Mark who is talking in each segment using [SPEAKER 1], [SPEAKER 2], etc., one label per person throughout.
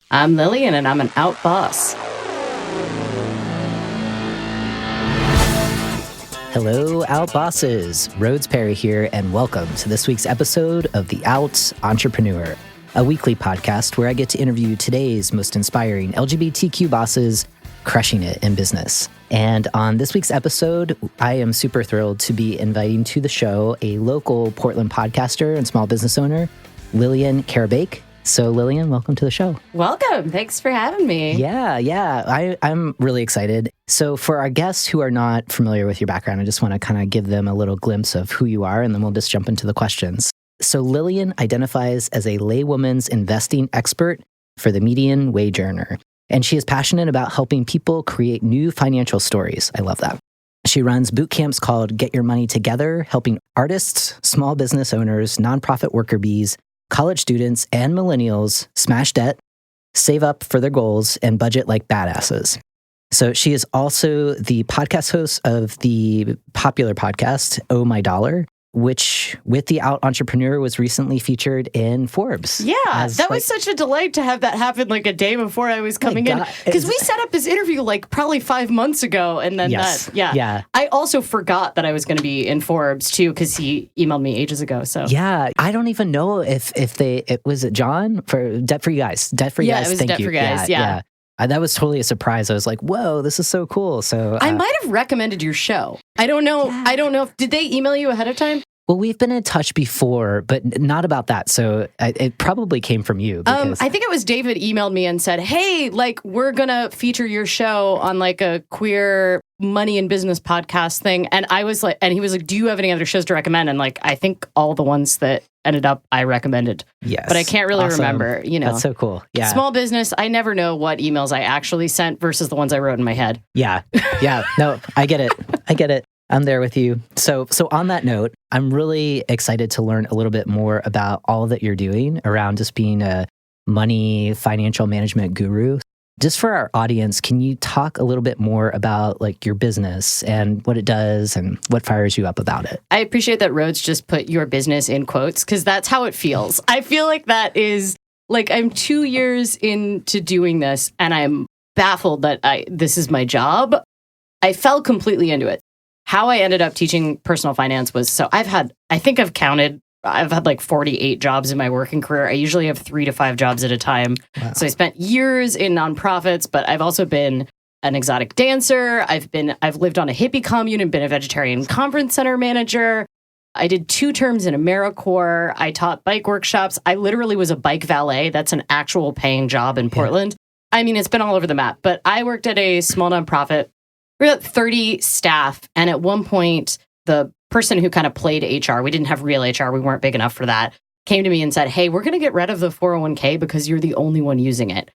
[SPEAKER 1] I'm Lillian, and I'm an out boss.
[SPEAKER 2] Hello, Out Bosses. Rhodes Perry here, and welcome to this week's episode of The Out Entrepreneur, a weekly podcast where I get to interview today's most inspiring LGBTQ bosses crushing it in business. And on this week's episode, I am super thrilled to be inviting to the show a local Portland podcaster and small business owner, Lillian Karabaic. So Lillian, welcome to the show.
[SPEAKER 1] Welcome. Thanks for having me.
[SPEAKER 2] Yeah. I'm really excited. So for our guests who are not familiar with your background, I just want to kind of give them a little glimpse of who you are, and then we'll just jump into the questions. So Lillian identifies as a laywoman's investing expert for the median wage earner. And she is passionate about helping people create new financial stories. I love that. She runs boot camps called Get Your Money Together, helping artists, small business owners, nonprofit worker bees, college students, and millennials smash debt, save up for their goals, and budget like badasses. So she is also the podcast host of the popular podcast, Oh My Dollar, which with the Out Entrepreneur was recently featured in Forbes.
[SPEAKER 1] Yeah, that was such a delight to have that happen like a day before I was coming in. Because we set up this interview like probably 5 months ago. And then
[SPEAKER 2] Yeah.
[SPEAKER 1] I also forgot that I was going to be in Forbes too, because he emailed me ages ago. So
[SPEAKER 2] yeah, I don't even know if it was John for Debt for You Guys. Debt for You Guys.
[SPEAKER 1] It was
[SPEAKER 2] Thank
[SPEAKER 1] Debt
[SPEAKER 2] you.
[SPEAKER 1] for Guys. Yeah.
[SPEAKER 2] That was totally a surprise. I was like, whoa, this is so cool. So
[SPEAKER 1] I might have recommended your show. I don't know.
[SPEAKER 2] Yeah.
[SPEAKER 1] I don't know. Did they email you ahead of time?
[SPEAKER 2] Well, we've been in touch before, but not about that. So it probably came from you. Because
[SPEAKER 1] I think it was David emailed me and said, hey, like, we're going to feature your show on like a queer money and business podcast thing. And I was like, and he was like, do you have any other shows to recommend? And like, I think all the ones that ended up, I recommended.
[SPEAKER 2] Yes.
[SPEAKER 1] But I can't really remember,
[SPEAKER 2] That's so cool. Yeah.
[SPEAKER 1] Small business, I never know what emails I actually sent versus the ones I wrote in my head.
[SPEAKER 2] Yeah. No, I get it. I'm there with you. So on that note, I'm really excited to learn a little bit more about all that you're doing around just being a money financial management guru. Just for our audience, can you talk a little bit more about like your business and what it does and what fires you up about it?
[SPEAKER 1] I appreciate that Rhodes just put your business in quotes because that's how it feels. I feel like that is like I'm 2 years into doing this and I'm baffled that this is my job. I fell completely into it. How I ended up teaching personal finance was, so I've had like 48 jobs in my working career. I usually have 3 to 5 jobs at a time. Wow. So I spent years in nonprofits, but I've also been an exotic dancer. I've lived on a hippie commune and been a vegetarian conference center manager. I did 2 terms in AmeriCorps. I taught bike workshops. I literally was a bike valet. That's an actual paying job in Portland. I mean, it's been all over the map, but I worked at a small nonprofit. We were at 30 staff. And at one point, the person who kind of played HR, we didn't have real HR, we weren't big enough for that, came to me and said, hey, we're going to get rid of the 401k because you're the only one using it.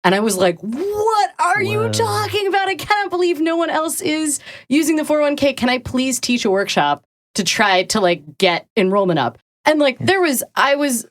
[SPEAKER 1] And I was like, what are you talking about? I cannot believe no one else is using the 401k. Can I please teach a workshop to try to like get enrollment up? And like I was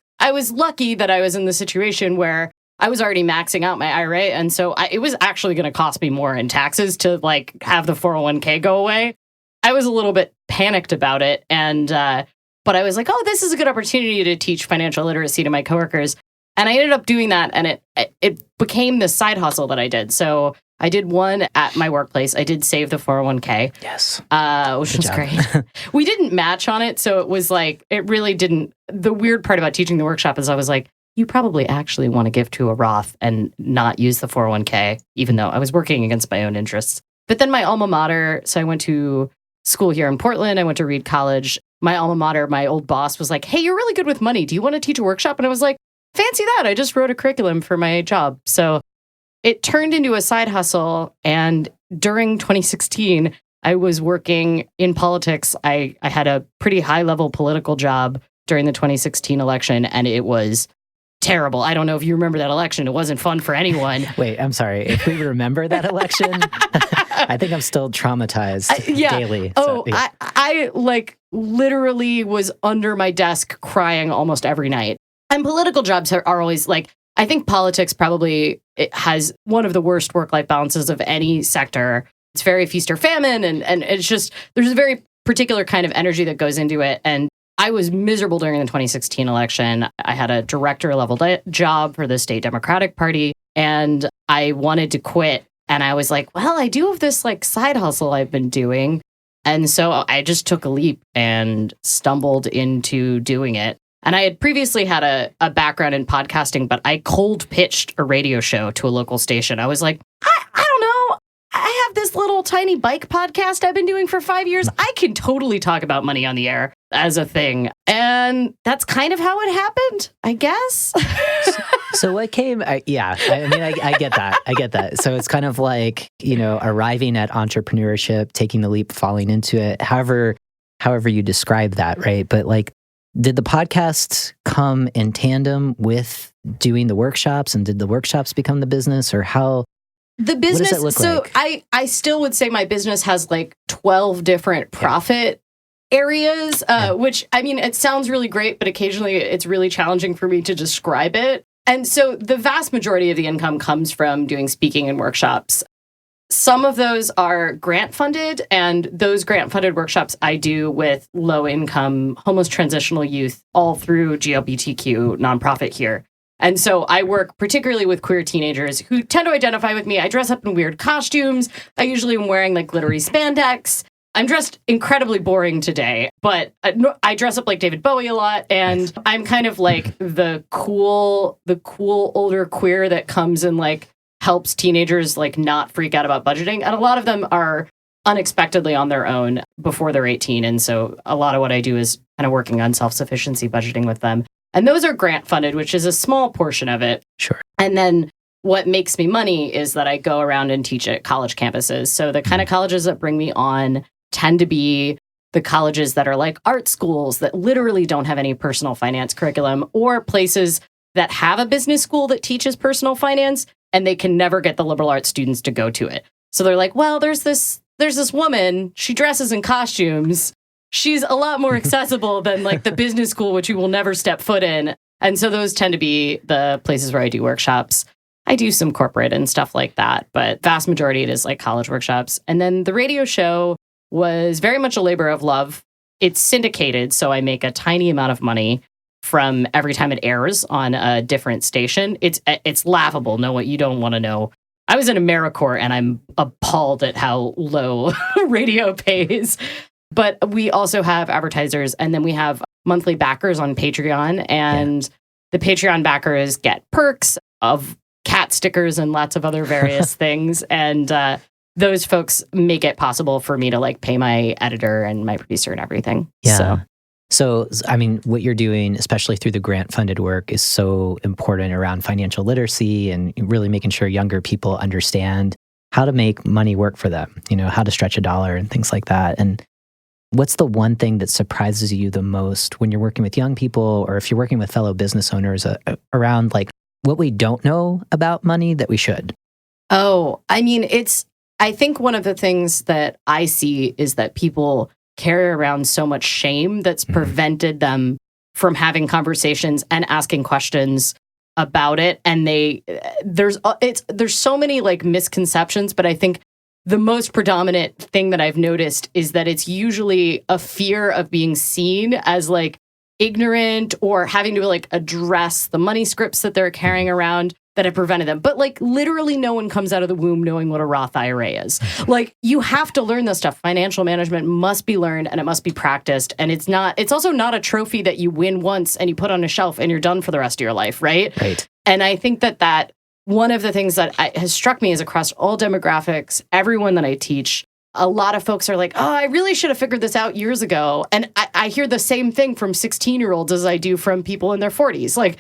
[SPEAKER 1] lucky that I was in the situation where I was already maxing out my IRA. And so it was actually going to cost me more in taxes to like have the 401k go away. I was a little bit panicked about it. And, but I was like, oh, this is a good opportunity to teach financial literacy to my coworkers. And I ended up doing that. And it became this side hustle that I did. So I did one at my workplace. I did save the 401k.
[SPEAKER 2] Yes.
[SPEAKER 1] Which was great. We didn't match on it. So it was like, it really didn't. The weird part about teaching the workshop is I was like, you probably actually want to give to a Roth and not use the 401k, even though I was working against my own interests. But then my alma mater, so I went to school here in Portland. I went to Reed College. My alma mater, my old boss was like, hey, you're really good with money. Do you want to teach a workshop? And I was like, fancy that. I just wrote a curriculum for my job. So it turned into a side hustle. And during 2016, I was working in politics. I had a pretty high level political job during the 2016 election, and it was terrible. I don't know if you remember that election. It wasn't fun for anyone.
[SPEAKER 2] Wait, I'm sorry. If we remember that election, I think I'm still traumatized daily.
[SPEAKER 1] Oh, so, yeah. I like literally was under my desk crying almost every night. And political jobs are always like, I think politics probably it has one of the worst work-life balances of any sector. It's very feast or famine. And it's just, there's a very particular kind of energy that goes into it. And I was miserable during the 2016 election. I had a director level job for the state Democratic Party. and I wanted to quit. And I was like, well, I do have this like side hustle I've been doing. And so I just took a leap and stumbled into doing it. And I had previously had a background in podcasting, but I cold pitched a radio show to a local station. I was like, I don't know. I have this little tiny bike podcast I've been doing for 5 years. I can totally talk about money on the air as a thing. And that's kind of how it happened, I guess.
[SPEAKER 2] So what came? I get that. I get that. So it's kind of like, arriving at entrepreneurship, taking the leap, falling into it, however you describe that, right? But like, did the podcast come in tandem with doing the workshops, and did the workshops become the business, or how?
[SPEAKER 1] The business,
[SPEAKER 2] what does it look like?
[SPEAKER 1] I still would say my business has like 12 different profit areas, which, I mean, it sounds really great, but occasionally it's really challenging for me to describe it. And so the vast majority of the income comes from doing speaking and workshops. Some of those are grant funded, and those grant funded workshops I do with low income, homeless transitional youth all through LGBTQ nonprofit here. And so I work particularly with queer teenagers who tend to identify with me. I dress up in weird costumes. I usually am wearing like glittery spandex. I'm dressed incredibly boring today, but I dress up like David Bowie a lot. And I'm kind of like the cool older queer that comes and like helps teenagers like not freak out about budgeting. And a lot of them are unexpectedly on their own before they're 18. And so a lot of what I do is kind of working on self-sufficiency budgeting with them. And those are grant funded, which is a small portion of it.
[SPEAKER 2] Sure.
[SPEAKER 1] And then what makes me money is that I go around and teach at college campuses. So the kind of colleges that bring me on tend to be the colleges that are like art schools that literally don't have any personal finance curriculum, or places that have a business school that teaches personal finance and they can never get the liberal arts students to go to it. So they're like, well, there's this woman, she dresses in costumes. She's a lot more accessible than like the business school, which you will never step foot in. And so those tend to be the places where I do workshops. I do some corporate and stuff like that, but vast majority it is like college workshops. And then the radio show was very much a labor of love. It's syndicated, so I make a tiny amount of money from every time it airs on a different station. It's laughable. Know what you don't want to know. I was in AmeriCorps and I'm appalled at how low radio pays. But we also have advertisers, and then we have monthly backers on Patreon, and the Patreon backers get perks of cat stickers and lots of other various things. And those folks make it possible for me to like pay my editor and my producer and everything.
[SPEAKER 2] Yeah. So, I mean, what you're doing, especially through the grant-funded work, is so important around financial literacy and really making sure younger people understand how to make money work for them, how to stretch a dollar and things like that. And what's the one thing that surprises you the most when you're working with young people, or if you're working with fellow business owners around like what we don't know about money that we should?
[SPEAKER 1] Oh, I mean, I think one of the things that I see is that people carry around so much shame that's prevented them from having conversations and asking questions about it. And there's so many like misconceptions, but I think the most predominant thing that I've noticed is that it's usually a fear of being seen as like ignorant or having to like address the money scripts that they're carrying around that have prevented them. But like literally no one comes out of the womb knowing what a Roth IRA is. Like you have to learn this stuff. Financial management must be learned and it must be practiced. And it's also not a trophy that you win once and you put on a shelf and you're done for the rest of your life, right?
[SPEAKER 2] Right.
[SPEAKER 1] And I think that one of the things that has struck me is across all demographics, everyone that I teach, a lot of folks are like, oh, I really should have figured this out years ago. And I hear the same thing from 16-year-olds as I do from people in their 40s. Like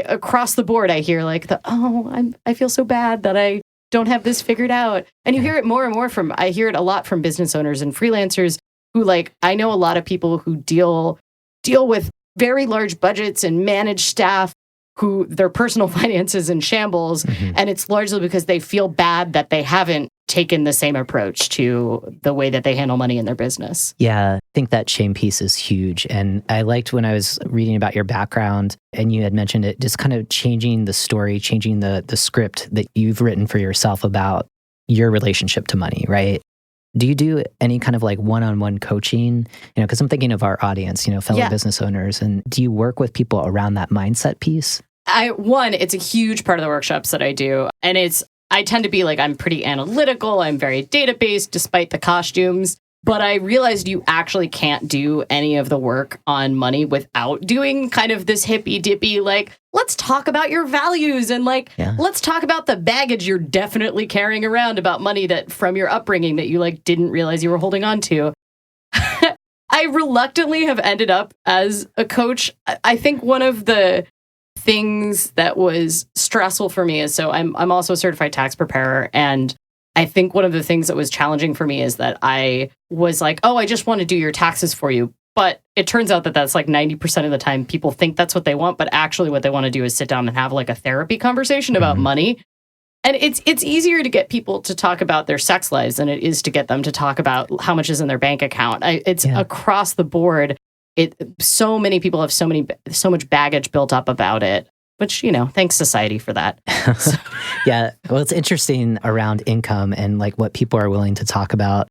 [SPEAKER 1] across the board, I hear like I feel so bad that I don't have this figured out. And you hear it more and more I hear it a lot from business owners and freelancers who like, I know a lot of people who deal with very large budgets and manage staff who their personal finances in shambles. Mm-hmm. And it's largely because they feel bad that they haven't taken the same approach to the way that they handle money in their business.
[SPEAKER 2] Yeah, I think that shame piece is huge. And I liked when I was reading about your background and you had mentioned it, just kind of changing the story, changing the script that you've written for yourself about your relationship to money, right? Do you do any kind of like one-on-one coaching? Because I'm thinking of our audience, fellow business owners. And do you work with people around that mindset piece?
[SPEAKER 1] One, it's a huge part of the workshops that I do. And I tend to be like, I'm pretty analytical. I'm very data-based despite the costumes. But I realized you actually can't do any of the work on money without doing kind of this hippy-dippy, like, let's talk about your values and let's talk about the baggage you're definitely carrying around about money that from your upbringing that you like didn't realize you were holding on to. I reluctantly have ended up as a coach. I think one of the things that was stressful for me is, so I'm also a certified tax preparer, and I think one of the things that was challenging for me is that I was like, oh, I just want to do your taxes for you. But it turns out that that's like 90% of the time people think that's what they want. But actually what they want to do is sit down and have like a therapy conversation about money. And it's easier to get people to talk about their sex lives than it is to get them to talk about how much is in their bank account. It's across the board. So many people have so much baggage built up about it. Which, thanks society for that.
[SPEAKER 2] Yeah. Well, it's interesting around income and like what people are willing to talk about.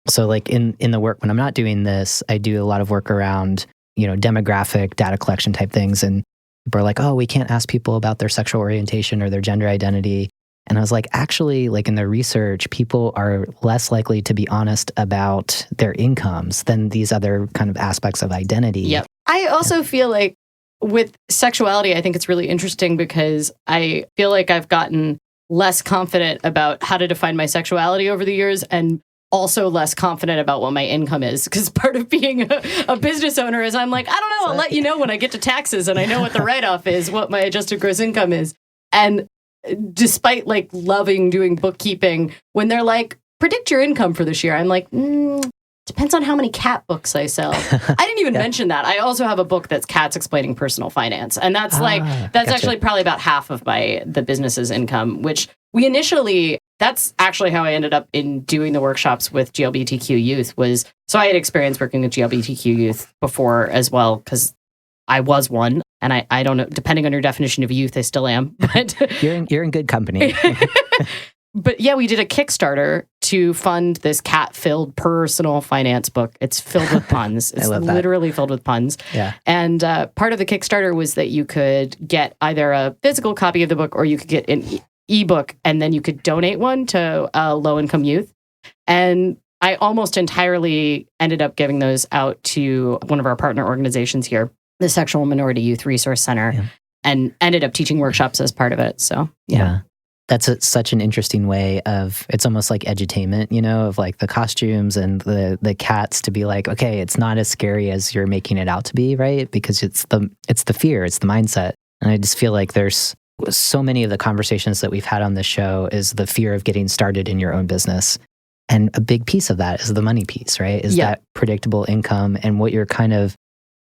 [SPEAKER 2] So like in the work, when I'm not doing this, I do a lot of work around, demographic data collection type things. And people are like, oh, we can't ask people about their sexual orientation or their gender identity. And I was like, actually, like in the research, people are less likely to be honest about their incomes than these other kind of aspects of identity.
[SPEAKER 1] Yep. I also feel like with sexuality, I think it's really interesting because I feel like I've gotten less confident about how to define my sexuality over the years and also less confident about what my income is. Because part of being a business owner is I'm like, I don't know, I'll let you know when I get to taxes and I know what the write-off is, what my adjusted gross income is. And despite like loving doing bookkeeping, when they're like, predict your income for this year, I'm like, depends on how many cat books I sell. I didn't even mention that. I also have a book that's Cats Explaining Personal Finance. And that's gotcha. Actually probably about half of the business's income, which that's actually how I ended up in doing the workshops with GLBTQ youth so I had experience working with GLBTQ youth before as well, because I was one. And I don't know, depending on your definition of youth, I still am. But
[SPEAKER 2] you're in good company.
[SPEAKER 1] But yeah, we did a Kickstarter to fund this cat-filled personal finance book. It's filled with puns. It's literally filled with puns.
[SPEAKER 2] Yeah.
[SPEAKER 1] And part of the Kickstarter was that you could get either a physical copy of the book or you could get an ebook, and then you could donate one to low-income youth. And I almost entirely ended up giving those out to one of our partner organizations here, the Sexual Minority Youth Resource Center, and ended up teaching workshops as part of it. So, yeah.
[SPEAKER 2] That's such an interesting way of, it's almost like edutainment, of like the costumes and the cats to be like, okay, it's not as scary as you're making it out to be, right? Because it's the fear, it's the mindset. And I just feel like there's so many of the conversations that we've had on this show is the fear of getting started in your own business. And a big piece of that is the money piece, right? Is that predictable income and what you're kind of,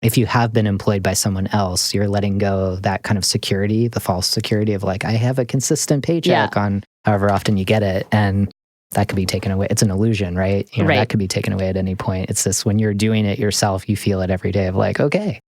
[SPEAKER 2] if you have been employed by someone else, you're letting go of that kind of security, the false security of like, I have a consistent paycheck on however often you get it. And that could be taken away. It's an illusion, right? That could be taken away at any point. It's this, when you're doing it yourself, you feel it every day of like, okay,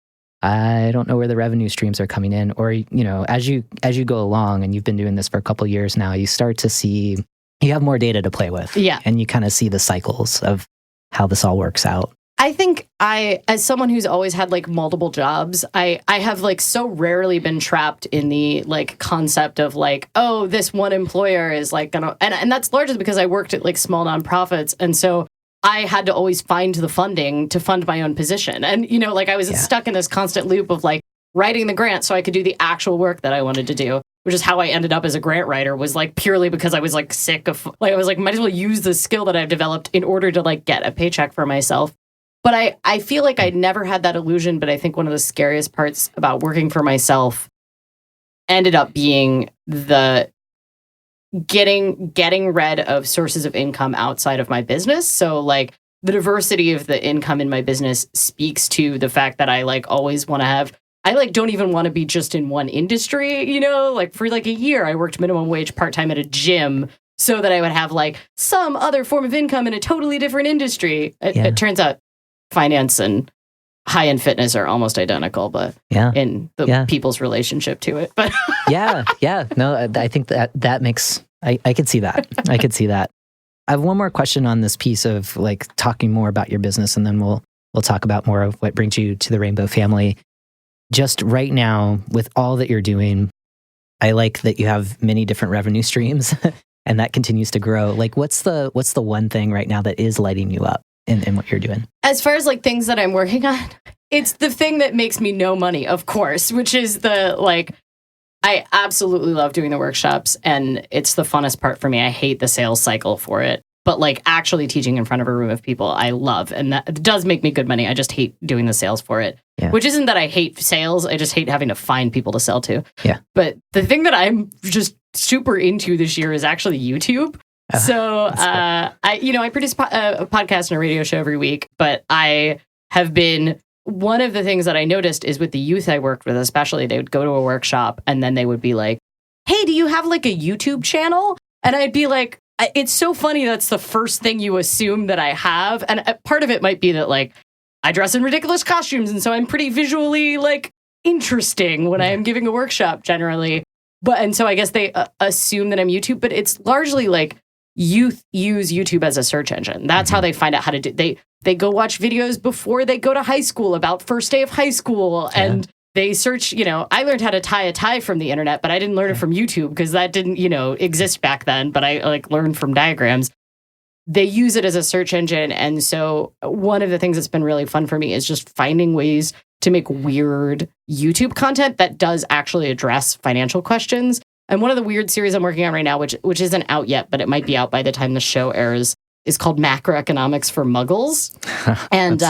[SPEAKER 2] I don't know where the revenue streams are coming in. Or, as you go along and you've been doing this for a couple of years now, you start to see, you have more data to play with.
[SPEAKER 1] Yeah.
[SPEAKER 2] And you kind of see the cycles of how this all works out.
[SPEAKER 1] I think as someone who's always had like multiple jobs, I have like so rarely been trapped in the like concept of like, oh, this one employer is like gonna, and that's largely because I worked at like small nonprofits. And so I had to always find the funding to fund my own position. And, like I was stuck in this constant loop of like writing the grant so I could do the actual work that I wanted to do, which is how I ended up as a grant writer, was like purely because I was like sick of, like, I was like, might as well use the skill that I've developed in order to like get a paycheck for myself. But I feel like I never had that illusion, but I think one of the scariest parts about working for myself ended up being the getting rid of sources of income outside of my business. So like the diversity of the income in my business speaks to the fact that I like always want to have, I like don't even want to be just in one industry, like for like a year, I worked minimum wage part-time at a gym so that I would have like some other form of income in a totally different industry. It turns out finance and high-end fitness are almost identical, but in the people's relationship to it. But no, I think that makes, I could see that. I could see that. I have one more question on this piece of like talking more about your business, and then we'll talk about more of what brings you to the Rainbow family.
[SPEAKER 2] just right now, with all that you're doing, I like that you have many different revenue streams and that continues to grow. Like, what's the one thing right now that is lighting you up in what you're doing?
[SPEAKER 1] As far as like things that I'm working on, it's the thing that makes me no money, of course, which is I absolutely love doing the workshops and it's the funnest part for me. I hate the sales cycle for it. But like actually teaching in front of a room of people, I love. And that does make me good money. I just hate doing the sales for it, which isn't that I hate sales. I just hate having to find people to sell to.
[SPEAKER 2] Yeah.
[SPEAKER 1] But the thing that I'm just super into this year is actually YouTube. So I produce a podcast and a radio show every week, but I have been, one of the things that I noticed is with the youth I worked with, especially, they would go to a workshop and then they would be like, hey, do you have like a YouTube channel? And I'd be like, it's so funny. That's the first thing you assume that I have. And part of it might be that like I dress in ridiculous costumes. And so I'm pretty visually like interesting when I am giving a workshop generally. And so I guess they assume that I'm YouTube, but it's largely like youth use YouTube as a search engine. That's how they find out how to do. They go watch videos before they go to high school about first day of high school and they search, I learned how to tie a tie from the internet, but I didn't learn it from YouTube because that didn't, exist back then. But I like learned from diagrams. They use it as a search engine. And so one of the things that's been really fun for me is just finding ways to make weird YouTube content that does actually address financial questions. And one of the weird series I'm working on right now, which isn't out yet, but it might be out by the time the show airs, is called Macroeconomics for Muggles. And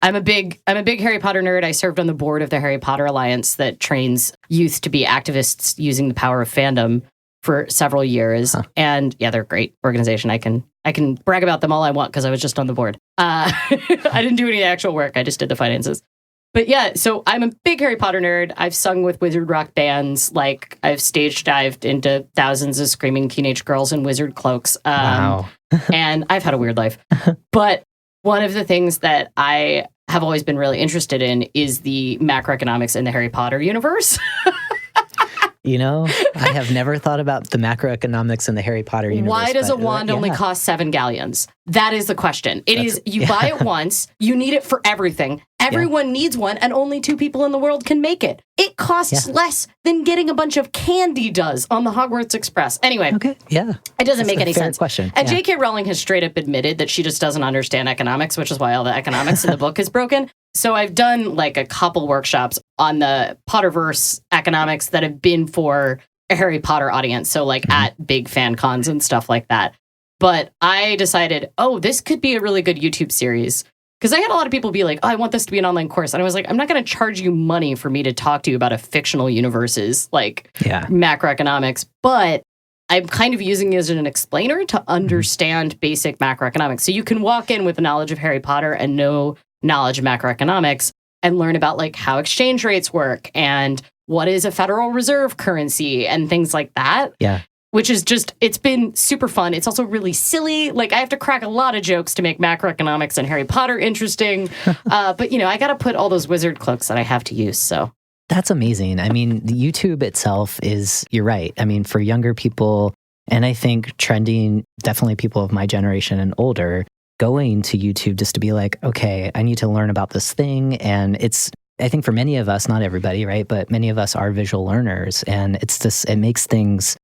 [SPEAKER 1] I'm a big Harry Potter nerd. I served on the board of the Harry Potter Alliance that trains youth to be activists using the power of fandom for several years. And yeah, they're a great organization. I can brag about them all I want because I was just on the board. I didn't do any actual work. I just did the finances. But yeah, so I'm a big Harry Potter nerd. I've sung with wizard rock bands. Like I've stage dived into thousands of screaming teenage girls in wizard cloaks.
[SPEAKER 2] Wow.
[SPEAKER 1] And I've had a weird life. But one of the things that I have always been really interested in is the macroeconomics in the Harry Potter universe.
[SPEAKER 2] I have never thought about the macroeconomics in the Harry Potter universe.
[SPEAKER 1] Why does a wand only cost 7 galleons? That is the question. You buy it once, you need it for everything. Everyone needs one, and only 2 people in the world can make it. It costs less than getting a bunch of candy does on the Hogwarts Express. Anyway, it doesn't make any sense.
[SPEAKER 2] Question.
[SPEAKER 1] And J.K. Rowling has straight up admitted that she just doesn't understand economics, which is why all the economics in the book is broken. So I've done like a couple workshops on the Potterverse economics that have been for a Harry Potter audience. So like at big fan cons and stuff like that. But I decided, this could be a really good YouTube series. Because I had a lot of people be like, I want this to be an online course. And I was like, I'm not going to charge you money for me to talk to you about a fictional universe's macroeconomics. But I'm kind of using it as an explainer to understand basic macroeconomics. So you can walk in with a knowledge of Harry Potter and no knowledge of macroeconomics and learn about like how exchange rates work and what is a Federal Reserve currency and things like that.
[SPEAKER 2] Yeah.
[SPEAKER 1] Which is just, it's been super fun. It's also really silly. Like I have to crack a lot of jokes to make macroeconomics and Harry Potter interesting. But I got to put all those wizard cloaks that I have to use. So
[SPEAKER 2] that's amazing. I mean, the YouTube itself is, you're right. I mean, for younger people, and I think trending, definitely people of my generation and older, going to YouTube just to be like, okay, I need to learn about this thing. And I think for many of us, not everybody, right? But many of us are visual learners. And it makes things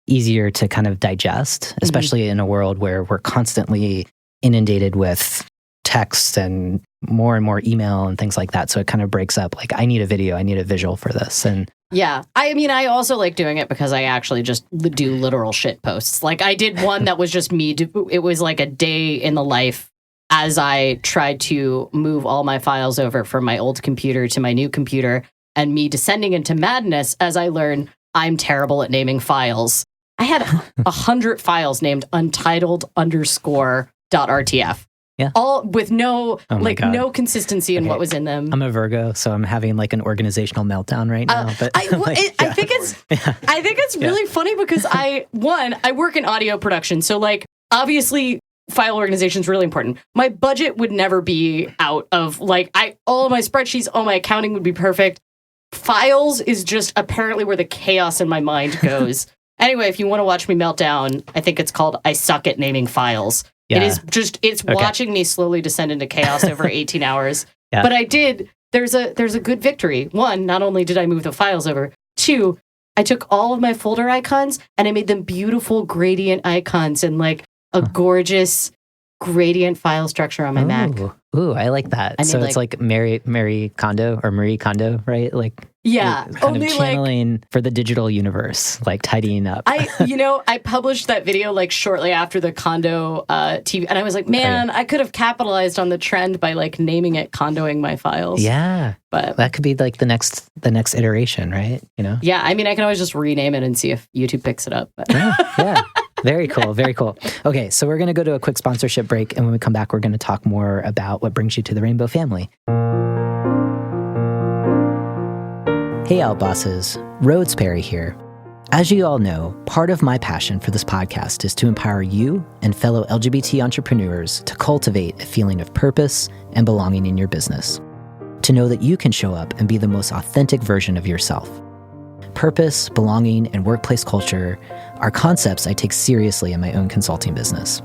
[SPEAKER 2] easier to kind of digest, especially in a world where we're constantly inundated with text and more email and things like that. So it kind of breaks up like, I need a video, I need a visual for this. And
[SPEAKER 1] yeah, I mean, I also like doing it because I actually just do literal shit posts. Like I did one that was just me. It was like a day in the life as I tried to move all my files over from my old computer to my new computer and me descending into madness as I learned I'm terrible at naming files. I had 100 files named untitled_.rtf.
[SPEAKER 2] Yeah.
[SPEAKER 1] All with no no consistency in what was in them.
[SPEAKER 2] I'm a Virgo, so I'm having like an organizational meltdown right now. But
[SPEAKER 1] I think it's really funny because I work in audio production, so like obviously file organization is really important. My budget would never be out of like all of my spreadsheets, all my accounting would be perfect. Files is just apparently where the chaos in my mind goes. Anyway, if you want to watch me melt down, I think it's called I Suck at Naming Files. Yeah. It's watching me slowly descend into chaos over 18 hours. Yeah. But there's a good victory. One, not only did I move the files over, two, I took all of my folder icons and I made them beautiful gradient icons and like a gorgeous gradient file structure on my Mac.
[SPEAKER 2] Ooh, I like that. So it's like Marie Kondo, right? Like kind of channeling for the digital universe, like tidying up.
[SPEAKER 1] I published that video like shortly after the Kondo TV, and I was like, man, I could have capitalized on the trend by like naming it Kondoing my files.
[SPEAKER 2] Yeah, but that could be like the next iteration, right? You know?
[SPEAKER 1] Yeah, I mean, I can always just rename it and see if YouTube picks it up. But.
[SPEAKER 2] Yeah. Very cool. Very cool. Okay, so we're going to go to a quick sponsorship break. And when we come back, we're going to talk more about what brings you to the Rainbow family. Hey, Outbosses. Rhodes Perry here. As you all know, part of my passion for this podcast is to empower you and fellow LGBT entrepreneurs to cultivate a feeling of purpose and belonging in your business. To know that you can show up and be the most authentic version of yourself. Purpose, belonging, and workplace culture are concepts I take seriously in my own consulting business.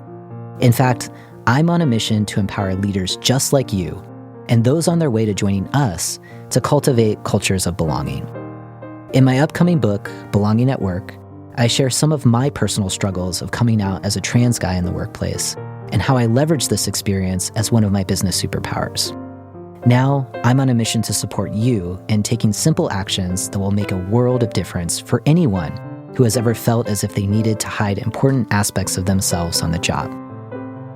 [SPEAKER 2] In fact, I'm on a mission to empower leaders just like you and those on their way to joining us to cultivate cultures of belonging. In my upcoming book, Belonging at Work, I share some of my personal struggles of coming out as a trans guy in the workplace and how I leverage this experience as one of my business superpowers. Now, I'm on a mission to support you in taking simple actions that will make a world of difference for anyone who has ever felt as if they needed to hide important aspects of themselves on the job.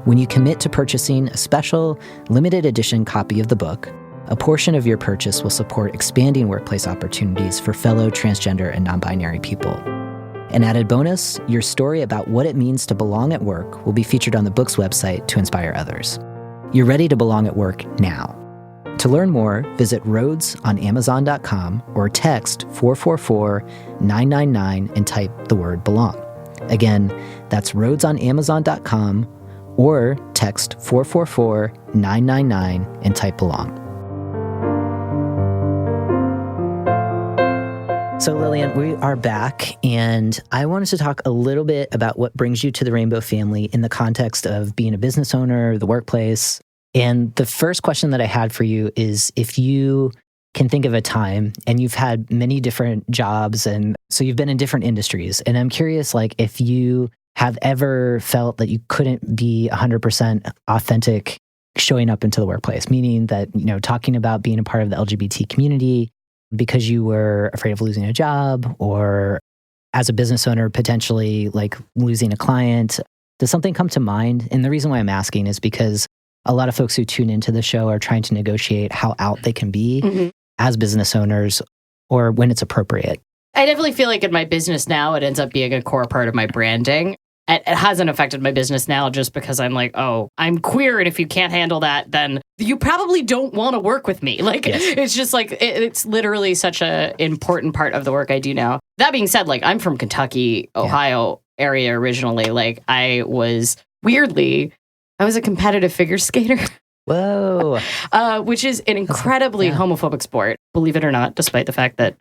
[SPEAKER 2] When you commit to purchasing a special, limited edition copy of the book, a portion of your purchase will support expanding workplace opportunities for fellow transgender and non-binary people. An added bonus, your story about what it means to belong at work will be featured on the book's website to inspire others. You're ready to belong at work now. To learn more, visit rhodesonamazon.com or text 444-999 and type the word belong. Again, that's rhodesonamazon.com or text 444-999 and type belong. So Lillian, we are back, and I wanted to talk a little bit about what brings you to the Rainbow family in the context of being a business owner, the workplace. And the first question that I had for you is if you can think of a time, and you've had many different jobs, and so you've been in different industries, and I'm curious, like, if you have ever felt that you couldn't be 100% authentic showing up into the workplace, meaning that, you know, talking about being a part of the LGBT community because you were afraid of losing a job, or as a business owner, potentially like losing a client. Does something come to mind? And the reason why I'm asking is because a lot of folks who tune into the show are trying to negotiate how out they can be as business owners or when it's appropriate.
[SPEAKER 1] I definitely feel like in my business now, it ends up being a core part of my branding. It hasn't affected my business now just because I'm like, oh, I'm queer. And if you can't handle that, then you probably don't want to work with me. Like, It's just like, it's literally such an important part of the work I do now. That being said, like, I'm from Kentucky, Ohio area originally. Like, I was a competitive figure skater.
[SPEAKER 2] Whoa.
[SPEAKER 1] Which is an incredibly homophobic sport, believe it or not, despite the fact that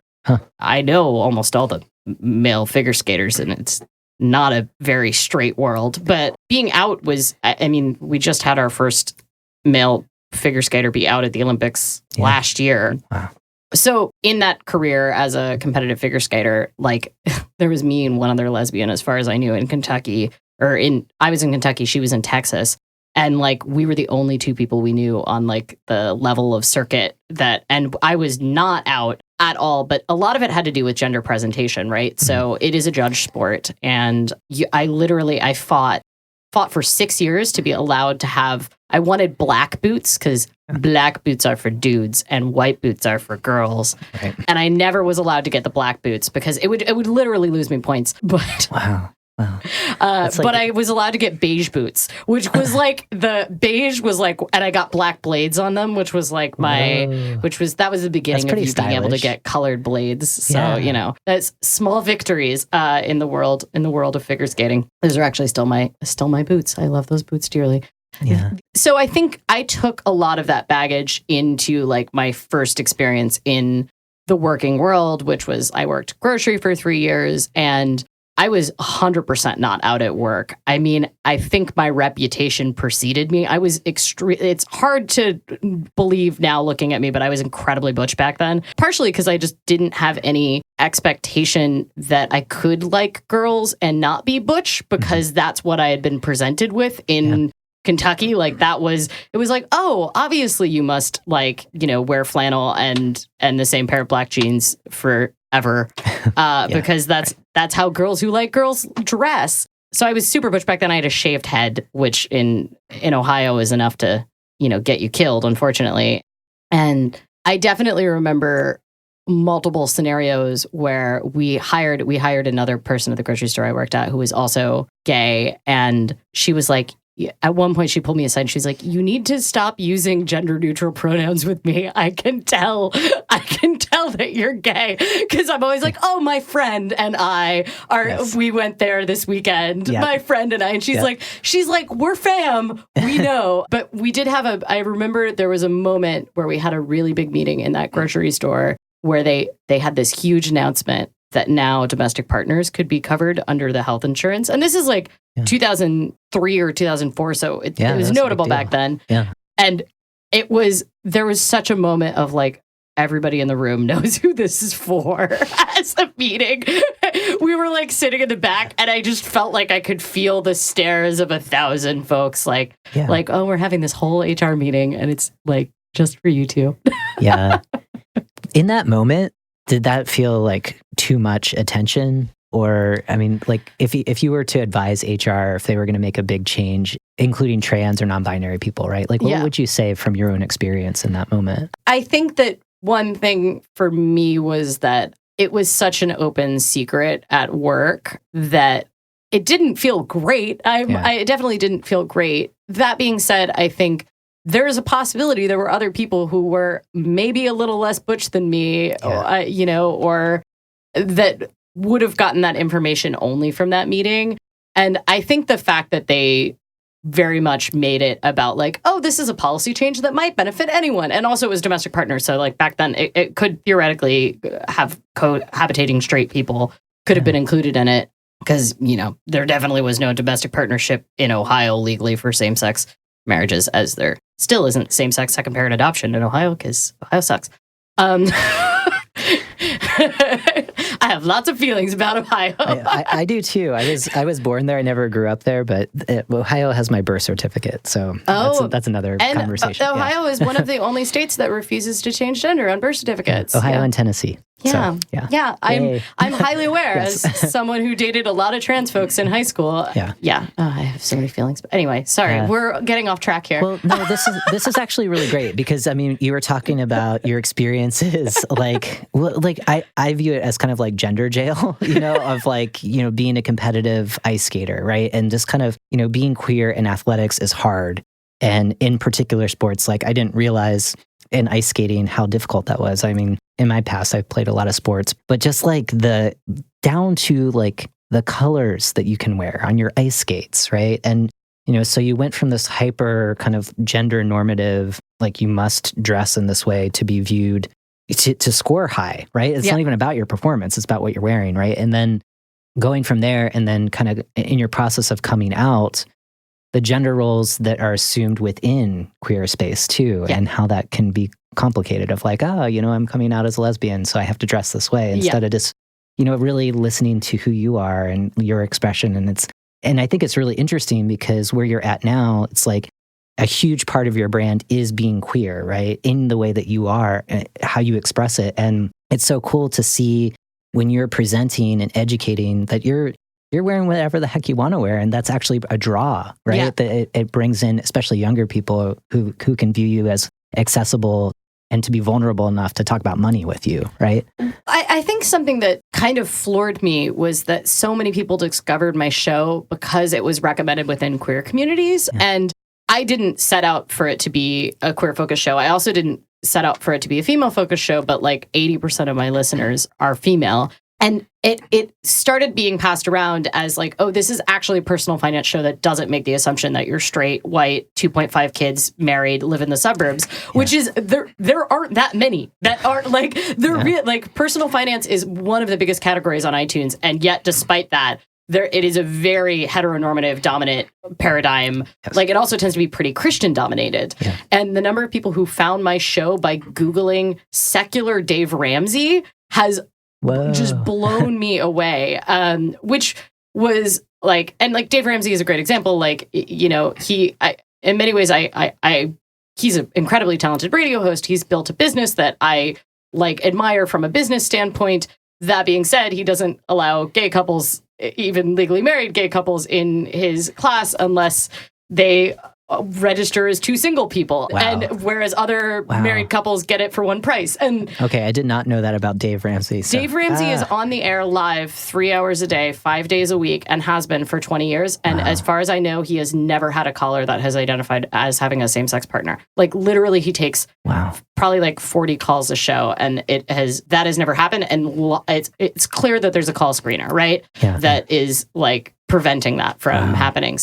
[SPEAKER 1] I know almost all the male figure skaters, and it's not a very straight world. But being out was, I mean, we just had our first male figure skater be out at the Olympics last year. Wow. So in that career as a competitive figure skater, like there was me and one other lesbian, as far as I knew, in Kentucky, I was in Kentucky, she was in Texas. And like, we were the only two people we knew on like the level of circuit and I was not out at all, but a lot of it had to do with gender presentation, right? So it is a judge sport. And I fought for 6 years to be allowed to I wanted black boots because black boots are for dudes and white boots are for girls. Right. And I never was allowed to get the black boots because it would literally lose me points. But
[SPEAKER 2] wow.
[SPEAKER 1] But I was allowed to get beige boots, which was like and I got black blades on them, which was like that was the beginning of you being able to get colored blades. So, you know, that's small victories in the world of figure skating. Those are actually still my boots. I love those boots dearly.
[SPEAKER 2] Yeah.
[SPEAKER 1] So I think I took a lot of that baggage into like my first experience in the working world, which was I worked grocery for 3 years, and I was 100% not out at work. I mean, I think my reputation preceded me. I was it's hard to believe now looking at me, but I was incredibly butch back then. Partially because I just didn't have any expectation that I could like girls and not be butch, because that's what I had been presented with in Kentucky. Like it was like, oh, obviously you must like, wear flannel and the same pair of black jeans forever, because that's how girls who like girls dress. So I was super butch back then. I had a shaved head, which in Ohio is enough to, get you killed, unfortunately. And I definitely remember multiple scenarios where we hired another person at the grocery store I worked at who was also gay, and she was like, at one point she pulled me aside and she's like, you need to stop using gender neutral pronouns with me. I can tell that you're gay, because I'm always like, oh, my friend and I we went there this weekend, my friend and I, and she's like, we're fam, we know. But we did have I remember there was a moment where we had a really big meeting in that grocery store where they had this huge announcement that now domestic partners could be covered under the health insurance. And this is like 2003 or 2004. So it was notable back then. Yeah. And there was such a moment of like, everybody in the room knows who this is for as a meeting. We were like sitting in the back, and I just felt like I could feel the stares of 1,000 folks like, oh, we're having this whole HR meeting and it's like just for you two.
[SPEAKER 2] Yeah. In that moment, did that feel like too much attention? Or, I mean, like if you were to advise HR, if they were going to make a big change, including trans or non-binary people, right? Like, what would you say from your own experience in that moment?
[SPEAKER 1] I think that one thing for me was that it was such an open secret at work that it didn't feel great. I definitely didn't feel great. That being said, I think there's a possibility there were other people who were maybe a little less butch than me, or that would have gotten that information only from that meeting. And I think the fact that they very much made it about like, oh, this is a policy change that might benefit anyone. And also it was domestic partners. So like back then it could theoretically have cohabitating straight people could have been included in it, because, there definitely was no domestic partnership in Ohio legally for same-sex marriages, as there still isn't same-sex second parent adoption in Ohio, because Ohio sucks. I have lots of feelings about Ohio.
[SPEAKER 2] I do too. I was born there. I never grew up there, but Ohio has my birth certificate, so that's another conversation.
[SPEAKER 1] Ohio is one of the only states that refuses to change gender on birth certificates.
[SPEAKER 2] Ohio and Tennessee.
[SPEAKER 1] Yeah,
[SPEAKER 2] so,
[SPEAKER 1] I'm highly aware as someone who dated a lot of trans folks in high school. Yeah. Oh, I have so many feelings. But anyway, sorry, we're getting off track here.
[SPEAKER 2] Well, no, this is actually really great, because I mean, you were talking about your experiences, like I view it as kind of like gender jail, of like being a competitive ice skater, right? And just kind of being queer in athletics is hard, and in particular sports, like I didn't realize in ice skating how difficult that was. I mean, in my past, I've played a lot of sports, but just like down to like the colors that you can wear on your ice skates, right? And, so you went from this hyper kind of gender normative, like you must dress in this way to be viewed, to score high, right? It's not even about your performance. It's about what you're wearing, right? And then going from there, and then kind of in your process of coming out, the gender roles that are assumed within queer space too, and how that can be complicated of like, I'm coming out as a lesbian, so I have to dress this way, instead of just, really listening to who you are and your expression. And I think it's really interesting, because where you're at now, it's like a huge part of your brand is being queer, right? In the way that you are, how you express it. And it's so cool to see when you're presenting and educating that you're wearing whatever the heck you want to wear. And that's actually a draw, right? Yeah. That it brings in, especially younger people who can view you as accessible and to be vulnerable enough to talk about money with you, right?
[SPEAKER 1] I think something that kind of floored me was that so many people discovered my show because it was recommended within queer communities. Yeah. And I didn't set out for it to be a queer-focused show. I also didn't set out for it to be a female-focused show, but like 80% of my listeners are female. And it started being passed around as like, oh, this is actually a personal finance show that doesn't make the assumption that you're straight, white, 2.5 kids, married, live in the suburbs, which is there aren't that many that are like like personal finance is one of the biggest categories on iTunes, and yet despite that, it is a very heteronormative dominant paradigm.
[SPEAKER 2] Yes.
[SPEAKER 1] Like it also tends to be pretty Christian dominated. Yeah. And the number of people who found my show by Googling secular Dave Ramsey has just blown me away. Which was like, and like Dave Ramsey is a great example. Like, you know, in many ways, he's an incredibly talented radio host. He's built a business that I like admire from a business standpoint. That being said, he doesn't allow gay couples, even legally married gay couples, in his class unless they register as two single people.
[SPEAKER 2] Wow.
[SPEAKER 1] And whereas other married couples get it for one price. And
[SPEAKER 2] okay, I did not know that about Dave Ramsey. So.
[SPEAKER 1] Dave Ramsey is on the air live 3 hours a day, 5 days a week, and has been for 20 years. And as far as I know, he has never had a caller that has identified as having a same-sex partner. Like literally he takes probably like 40 calls a show, and that has never happened. And it's clear that there's a call screener, right? Yeah. That is like preventing that from happening.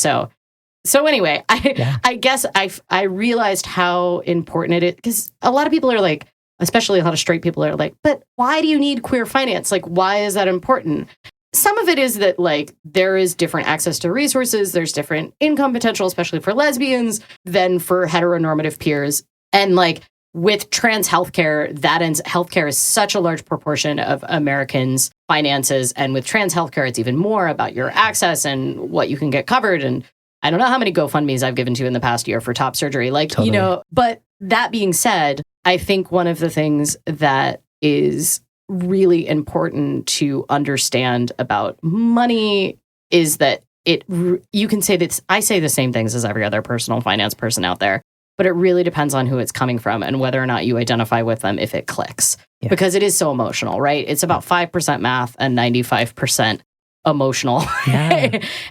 [SPEAKER 1] So anyway, I guess I realized how important it is, because a lot of people are like, especially a lot of straight people are like, but why do you need queer finance? Like, why is that important? Some of it is that like there is different access to resources. There's different income potential, especially for lesbians, than for heteronormative peers. And like with trans healthcare, healthcare is such a large proportion of Americans' finances. And with trans healthcare, it's even more about your access and what you can get covered. And I don't know how many GoFundMes I've given to in the past year for top surgery. Like, totally. You know, but that being said, I think one of the things that is really important to understand about money is that you can say that I say the same things as every other personal finance person out there, but it really depends on who it's coming from and whether or not you identify with them if it clicks, because it is so emotional, right? It's about 5% math and 95% emotional.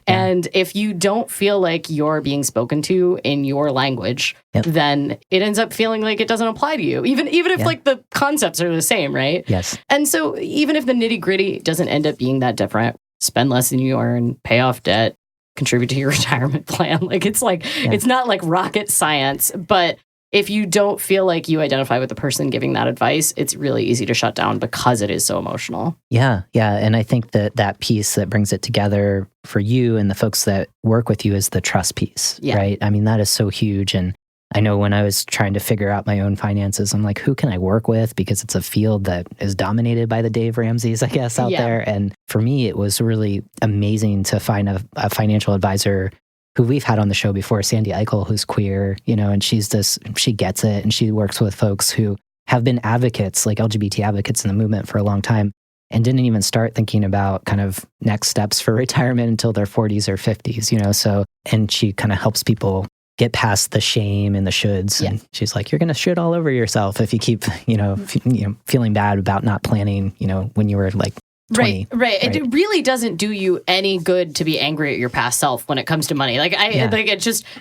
[SPEAKER 1] And if you don't feel like you're being spoken to in your language, then it ends up feeling like it doesn't apply to you, even if like the concepts are the same, right?
[SPEAKER 2] Yes.
[SPEAKER 1] And so even if the nitty gritty doesn't end up being that different, spend less than you earn, pay off debt, contribute to your retirement plan. Like it's like it's not like rocket science, but if you don't feel like you identify with the person giving that advice, it's really easy to shut down because it is so emotional.
[SPEAKER 2] Yeah. And I think that piece that brings it together for you and the folks that work with you is the trust piece, right? I mean, that is so huge. And I know when I was trying to figure out my own finances, I'm like, who can I work with? Because it's a field that is dominated by the Dave Ramseys, I guess, out there. And for me, it was really amazing to find a financial advisor who we've had on the show before, Sandy Eichel, who's queer, you know, and she gets it, and she works with folks who have been advocates, like LGBT advocates in the movement for a long time, and didn't even start thinking about kind of next steps for retirement until their 40s or 50s, you know, so, and she kind of helps people get past the shame and the shoulds. And she's like, you're going to should all over yourself if you keep, feeling bad about not planning, when you were like 20,
[SPEAKER 1] right. It really doesn't do you any good to be angry at your past self when it comes to money.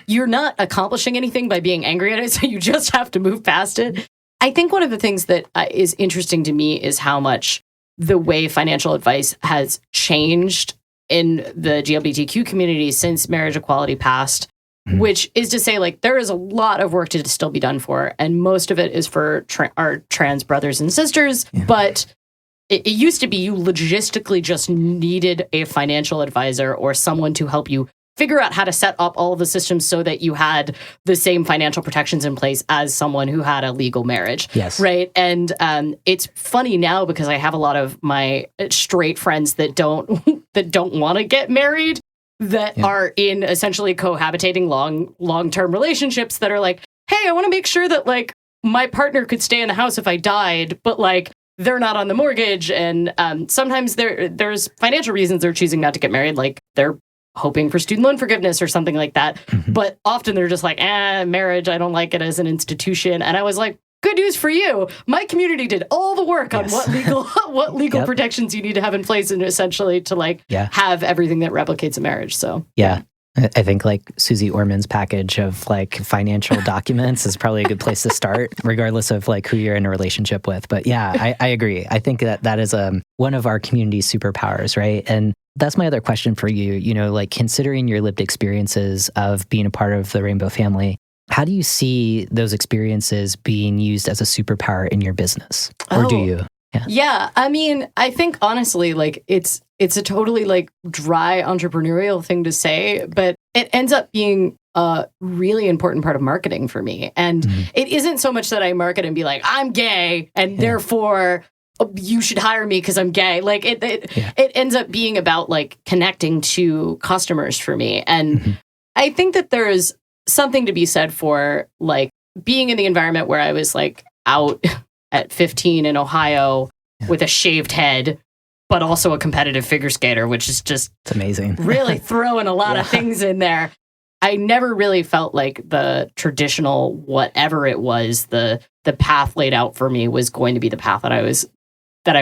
[SPEAKER 1] You're not accomplishing anything by being angry at it, so you just have to move past it. I think one of the things that is interesting to me is how much the way financial advice has changed in the LGBTQ community since marriage equality passed, which is to say, like, there is a lot of work to still be done for, and most of it is for our trans brothers and sisters, but it used to be you logistically just needed a financial advisor or someone to help you figure out how to set up all of the systems so that you had the same financial protections in place as someone who had a legal marriage.
[SPEAKER 2] Yes.
[SPEAKER 1] Right. And it's funny now because I have a lot of my straight friends that don't want to get married, that are in essentially cohabitating long-term relationships that are like, hey, I want to make sure that like my partner could stay in the house if I died, but like they're not on the mortgage. And sometimes there's financial reasons they're choosing not to get married. Like they're hoping for student loan forgiveness or something like that. But often they're just like, marriage, I don't like it as an institution. And I was like, good news for you. My community did all the work on what legal protections you need to have in place and essentially to like have everything that replicates a marriage. So
[SPEAKER 2] I think like Susie Orman's package of like financial documents is probably a good place to start, regardless of like who you're in a relationship with. But yeah, I agree. I think that is one of our community's superpowers, right? And that's my other question for you. You know, like considering your lived experiences of being a part of the Rainbow family, how do you see those experiences being used as a superpower in your business? Or do you?
[SPEAKER 1] Yeah. I mean, I think honestly, like it's a totally like dry entrepreneurial thing to say, but it ends up being a really important part of marketing for me. And it isn't so much that I market and be like, I'm gay and therefore you should hire me because I'm gay. Like it ends up being about like connecting to customers for me. And I think that there is something to be said for like being in the environment where I was like out at 15 in Ohio with a shaved head, but also a competitive figure skater, which is just
[SPEAKER 2] it's amazing.
[SPEAKER 1] Really throwing a lot of things in there. I never really felt like the traditional whatever it was, the path laid out for me was going to be the path that I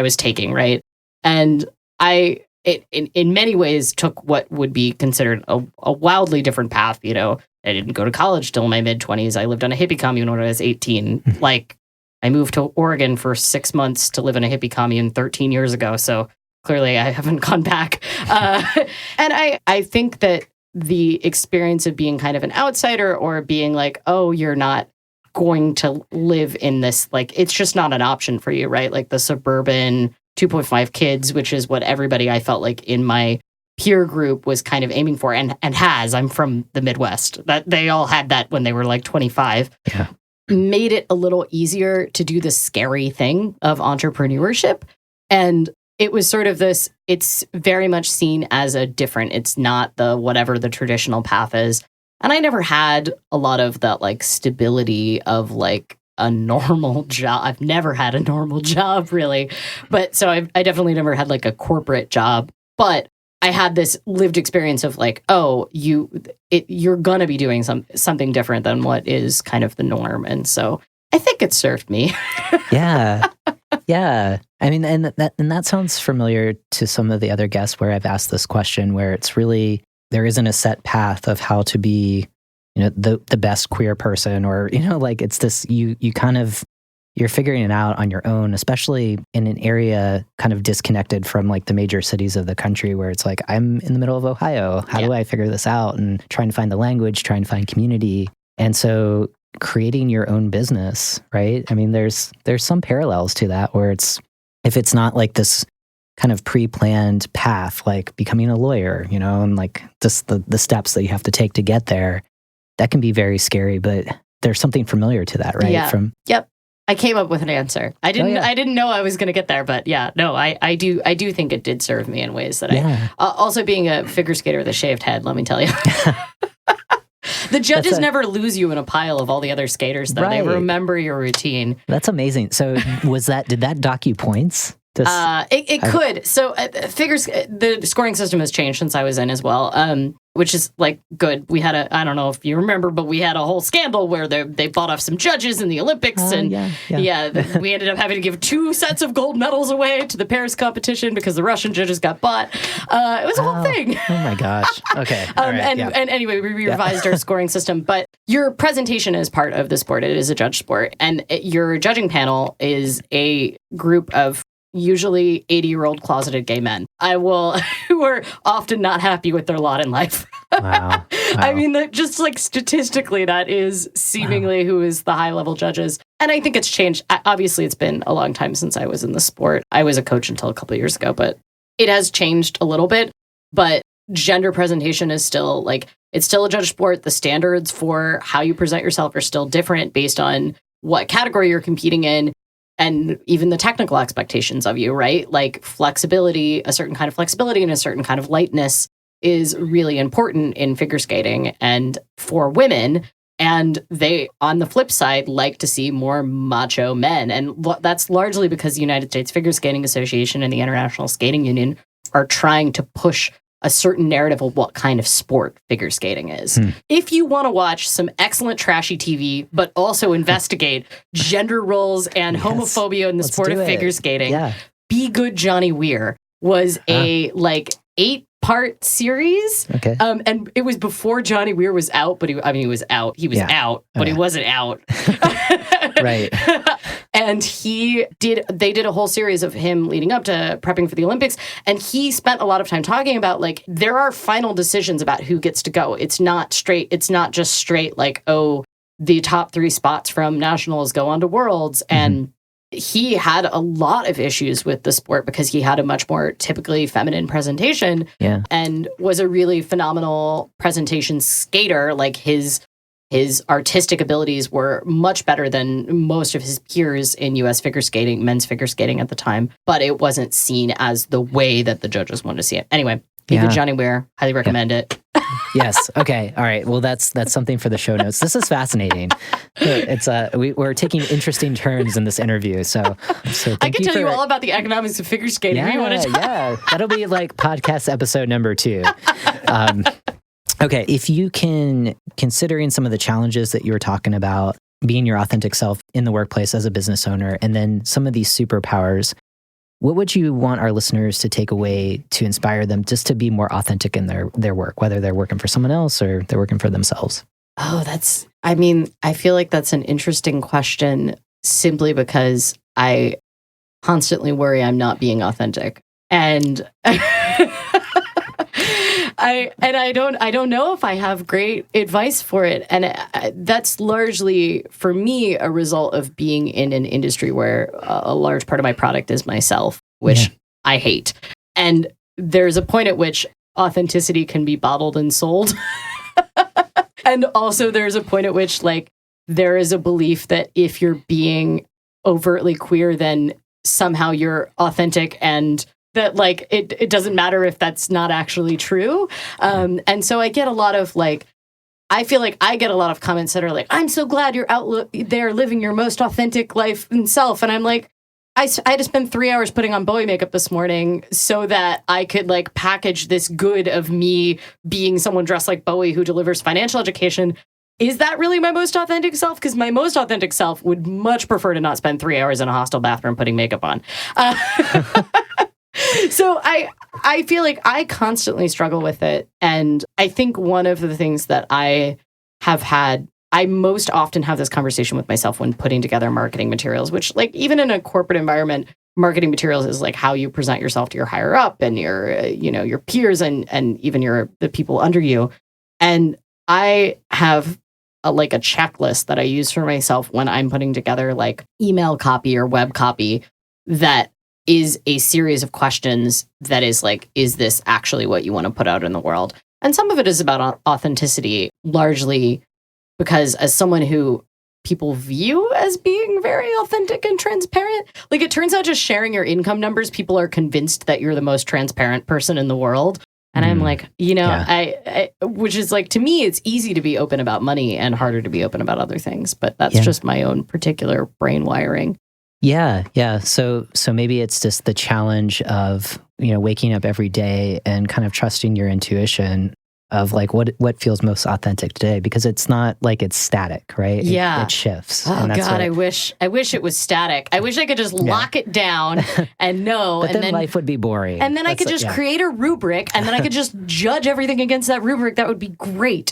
[SPEAKER 1] was taking, right? And it in many ways took what would be considered a wildly different path. You know, I didn't go to college till my mid-20s. I lived on a hippie commune when I was 18. Like, I moved to Oregon for 6 months to live in a hippie commune 13 years ago. So clearly I haven't gone back. And I think that the experience of being kind of an outsider or being like, oh, you're not going to live in this, like, it's just not an option for you, right? Like the suburban 2.5 kids, which is what everybody I felt like in my peer group was kind of aiming for and has. I'm from the Midwest. That they all had that when they were like 25.
[SPEAKER 2] Yeah.
[SPEAKER 1] Made it a little easier to do the scary thing of entrepreneurship. And it was sort of this, it's very much seen as a different, it's not the whatever the traditional path is. And I never had a lot of that like stability of like a normal job. I've never had a normal job really. But so I definitely never had like a corporate job. But I had this lived experience of like, oh, you're gonna be doing something different than what is kind of the norm, and so I think it served me. Yeah. I mean, and that sounds familiar to some of the other guests where I've asked this question, where it's really there isn't a set path of how to be, you know, the best queer person, or you know, like it's this you kind of. You're figuring it out on your own, especially in an area kind of disconnected from like the major cities of the country where it's like, I'm in the middle of Ohio. How do I figure this out? And trying to find the language, trying to find community. And so creating your own business, right? I mean, there's some parallels to that where if it's not like this kind of pre-planned path, like becoming a lawyer, you know, and like just the steps that you have to take to get there, that can be very scary, but there's something familiar to that, right? Yeah. I came up with an answer. I didn't know I was going to get there, but yeah, no, I do think it did serve me in ways that I also being a figure skater with a shaved head, let me tell you. The judges never lose you in a pile of all the other skaters, though. Right. They remember your routine.
[SPEAKER 2] That's amazing. So did that dock you points?
[SPEAKER 1] It could. So the scoring system has changed since I was in as well, which is like good. We had I don't know if you remember, but we had a whole scandal where they bought off some judges in the Olympics. And we ended up having to give 2 sets of gold medals away to the Paris competition because the Russian judges got bought. It was a whole thing.
[SPEAKER 2] Oh my gosh. Okay.
[SPEAKER 1] And anyway, we revised our scoring system, but your presentation is part of the sport. It is a judge sport. And your judging panel is a group of usually 80-year-old closeted gay men who are often not happy with their lot in life.
[SPEAKER 2] Wow.
[SPEAKER 1] I mean, just like statistically, that is seemingly who is the high-level judges. And I think it's changed. Obviously, it's been a long time since I was in the sport. I was a coach until a couple of years ago, but it has changed a little bit. But gender presentation is still like, it's still a judge sport. The standards for how you present yourself are still different based on what category you're competing in. And even the technical expectations of you, right? Like flexibility, a certain kind of flexibility and a certain kind of lightness is really important in figure skating and for women. And they, on the flip side, like to see more macho men. And that's largely because the United States Figure Skating Association and the International Skating Union are trying to push a certain narrative of what kind of sport figure skating is. If you want to watch some excellent trashy TV, but also investigate gender roles and homophobia in the sport of figure skating, Be Good Johnny Weir was a 8 part series.
[SPEAKER 2] Okay.
[SPEAKER 1] And it was before Johnny Weir was out, but he was out. He was out, but he wasn't out.
[SPEAKER 2] Right.
[SPEAKER 1] And they did a whole series of him leading up to prepping for the Olympics. And he spent a lot of time talking about, like, there are final decisions about who gets to go. It's not just straight like, oh, the top 3 spots from nationals go on to worlds. And he had a lot of issues with the sport because he had a much more typically feminine presentation and was a really phenomenal presentation skater. Like his artistic abilities were much better than most of his peers in U.S. figure skating, men's figure skating at the time, but it wasn't seen as the way that the judges wanted to see it. Anyway, Beat the Johnny Weir. Highly recommend it.
[SPEAKER 2] Yes. Okay. All right. Well, that's something for the show notes. This is fascinating. It's we're taking interesting turns in this interview. So
[SPEAKER 1] I can tell you all about the economics of figure skating.
[SPEAKER 2] Yeah. That'll be like podcast episode number 2. Okay. If you can, considering some of the challenges that you were talking about, being your authentic self in the workplace as a business owner, and then some of these superpowers, what would you want our listeners to take away to inspire them just to be more authentic in their work, whether they're working for someone else or they're working for themselves?
[SPEAKER 1] Oh, I feel like that's an interesting question simply because I constantly worry I'm not being authentic. And I don't know if I have great advice for it. And that's largely, for me, a result of being in an industry where a large part of my product is myself, which I hate. And there's a point at which authenticity can be bottled and sold. And also there's a point at which, like, there is a belief that if you're being overtly queer, then somehow you're authentic, and that, like, it doesn't matter if that's not actually true. And so I get a lot of, like, I feel like I get a lot of comments that are like, I'm so glad you're out there living your most authentic life and self. And I'm like, I had to spend 3 hours putting on Bowie makeup this morning so that I could, like, package this good of me being someone dressed like Bowie who delivers financial education. Is that really my most authentic self? Because my most authentic self would much prefer to not spend 3 hours in a hostel bathroom putting makeup on. So I feel like I constantly struggle with it. And I think one of the things that I most often have this conversation with myself when putting together marketing materials, which, like, even in a corporate environment, marketing materials is like how you present yourself to your higher up and your peers and even the people under you. And I have a checklist that I use for myself when I'm putting together, like, email copy or web copy that is a series of questions that is like, is this actually what you want to put out in the world? And some of it is about authenticity, largely because as someone who people view as being very authentic and transparent, like, it turns out just sharing your income numbers, people are convinced that you're the most transparent person in the world. And I'm like, I which is like, to me, it's easy to be open about money and harder to be open about other things. But that's just my own particular brain wiring.
[SPEAKER 2] Yeah. So maybe it's just the challenge of, waking up every day and kind of trusting your intuition of, like, what feels most authentic today, because it's not like it's static, right?
[SPEAKER 1] Yeah.
[SPEAKER 2] It shifts.
[SPEAKER 1] Oh God, I wish it was static. I wish I could just lock it down and know.
[SPEAKER 2] But then life would be boring.
[SPEAKER 1] And then I could just create a rubric, and then I could just judge everything against that rubric. That would be great.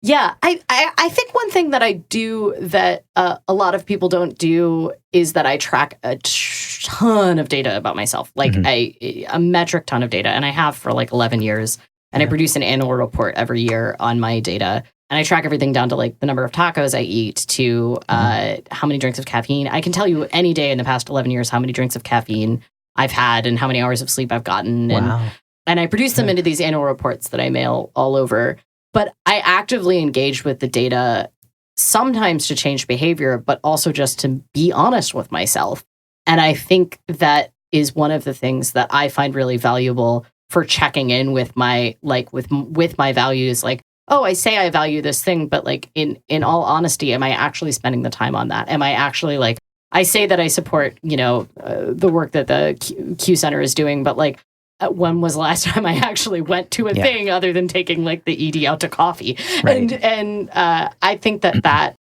[SPEAKER 1] Yeah, I think one thing that I do that a lot of people don't do is that I track a ton of data about myself, like a metric ton of data, and I have for like 11 years. And I produce an annual report every year on my data. And I track everything down to, like, the number of tacos I eat to how many drinks of caffeine. I can tell you any day in the past 11 years how many drinks of caffeine I've had and how many hours of sleep I've gotten.
[SPEAKER 2] Wow.
[SPEAKER 1] And I produce them into these annual reports that I mail all over. But I actively engage with the data, sometimes to change behavior, but also just to be honest with myself. And I think that is one of the things that I find really valuable for checking in with my, like, with my values. Like, oh, I say I value this thing, but, like, in all honesty, am I actually spending the time on that? Am I actually, like, I say that I support, the work that the Q Center is doing, but, like, when was the last time I actually went to a thing other than taking, like, the ED out to coffee? Right. And I think that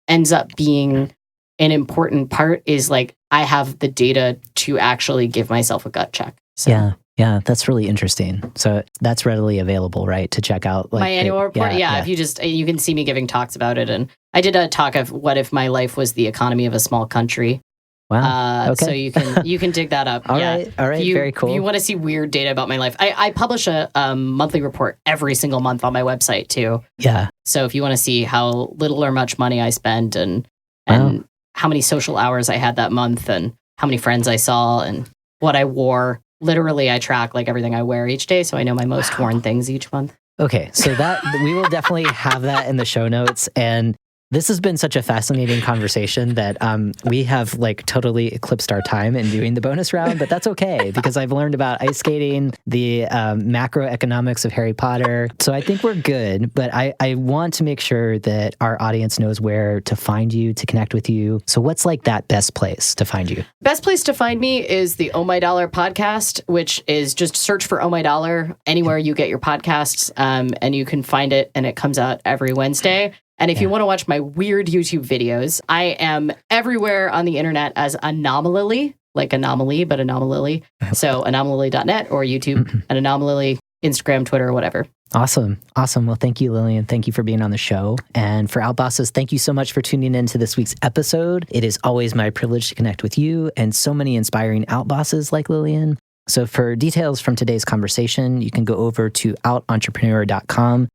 [SPEAKER 1] ends up being an important part, is, like, I have the data to actually give myself a gut check. So.
[SPEAKER 2] Yeah, that's really interesting. So that's readily available, right, to check out? Like
[SPEAKER 1] my annual report? Yeah, if you can see me giving talks about it. And I did a talk of what if my life was the economy of a small country.
[SPEAKER 2] Wow. Okay.
[SPEAKER 1] So you can dig that up.
[SPEAKER 2] All right. Very cool.
[SPEAKER 1] If you want to see weird data about my life, I publish a monthly report every single month on my website too.
[SPEAKER 2] Yeah.
[SPEAKER 1] So if you want to see how little or much money I spent and how many social hours I had that month and how many friends I saw and what I wore, literally I track like everything I wear each day, so I know my most worn things each month.
[SPEAKER 2] Okay, so that we will definitely have that in the show notes. And this has been such a fascinating conversation that we have like totally eclipsed our time in doing the bonus round, but that's okay because I've learned about ice skating, the macroeconomics of Harry Potter. So I think we're good, but I want to make sure that our audience knows where to find you, to connect with you. So what's like that best place to find you?
[SPEAKER 1] Best place to find me is the Oh My Dollar podcast, which is just search for Oh My Dollar anywhere you get your podcasts, and you can find it, and it comes out every Wednesday. And if you want to watch my weird YouTube videos, I am everywhere on the internet as Anomaly, like anomaly, but Anomaly. So anomaly.net or YouTube and Anomaly, Instagram, Twitter, whatever.
[SPEAKER 2] Awesome. Well, thank you, Lillian. Thank you for being on the show. And for Outbosses, thank you so much for tuning in to this week's episode. It is always my privilege to connect with you and so many inspiring outbosses like Lillian. So for details from today's conversation, you can go over to outentrepreneur.com.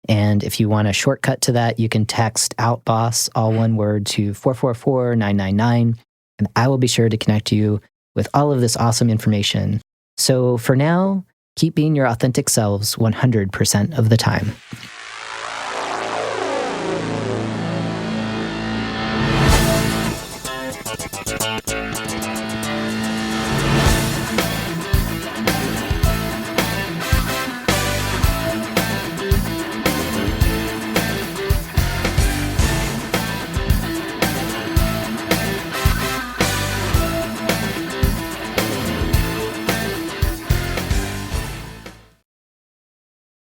[SPEAKER 2] And if you want a shortcut to that, you can text OUTBOSS, all one word, to 444-999. And I will be sure to connect you with all of this awesome information. So for now, keep being your authentic selves 100% of the time.